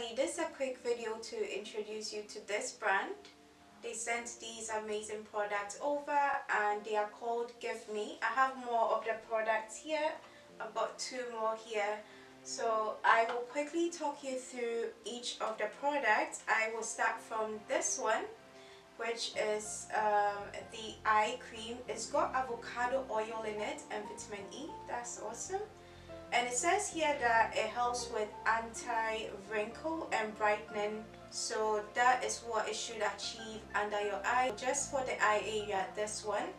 everybody, this is a quick video to introduce you to this brand. They sent these amazing products over and they are called GIVEME. I have more of the products here. I've got 2 more here. So I will quickly talk you through each of the products. I will start from this one, which is the eye cream. It's got avocado oil in it and vitamin E. That's awesome. And it says here that it helps with anti-wrinkle and brightening, so that is what it should achieve under your eye. Just for the eye area, this one.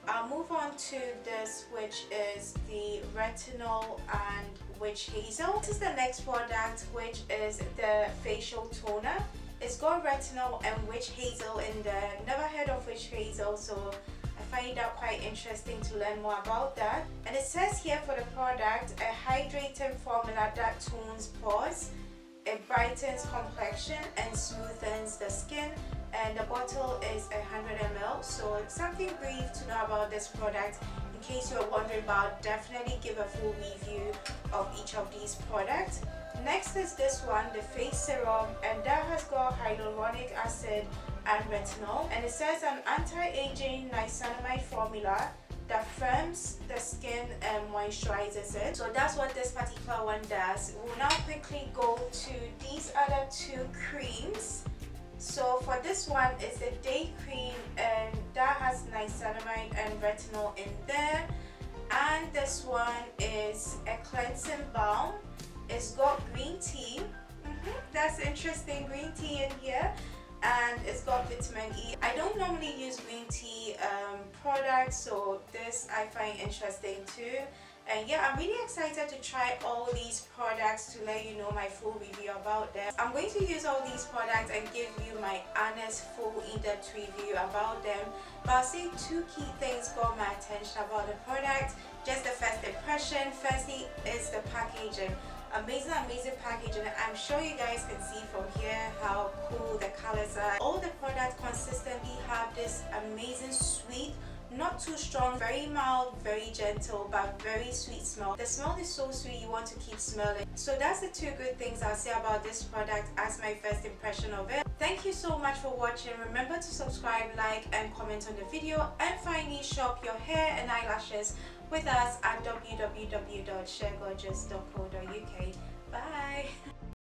I'll move on to this, which is the retinol and witch hazel. This is the next product, which is the facial toner. It's got retinol and witch hazel in there. Never heard of witch hazel, so I find that quite interesting to learn more about that. And it says here for the product, a hydrating formula that tones pores, it brightens complexion and smoothens the skin, and the bottle is 100 ml. So something brief to know about this product. In case you're wondering about, definitely give a full review of each of these products. Next is this one, the face serum, and that has got hyaluronic acid and retinol, and it says an anti-aging niacinamide formula that firms the skin and moisturizes it. So that's what this particular one does. We'll now quickly go to these other 2 creams. So for this one, it's a day cream and that has niacinamide and retinol in there. And this one is a cleansing balm. It's got green tea. That's interesting, green tea in here. And it's got vitamin E. I don't normally use green tea products, so this I find interesting too. And yeah, I'm really excited to try all these products to let you know my full review about them. I'm going to use all these products and give you my honest, full, in-depth review about them. But I'll say 2 key things got my attention about the product. Just the first impression. Firstly is the packaging. Amazing packaging. I'm sure you guys can see from here how cool the colors are. All the products consistently have this amazing sweet, not too strong, very mild, very gentle, but very sweet smell. The smell is so sweet, you want to keep smelling. So that's the 2 good things I'll say about this product as my first impression of it. Thank you so much for watching. Remember to subscribe, like and comment on the video, and finally shop your hair and eyelashes with us at www.sharegorgeous.co.uk. Bye!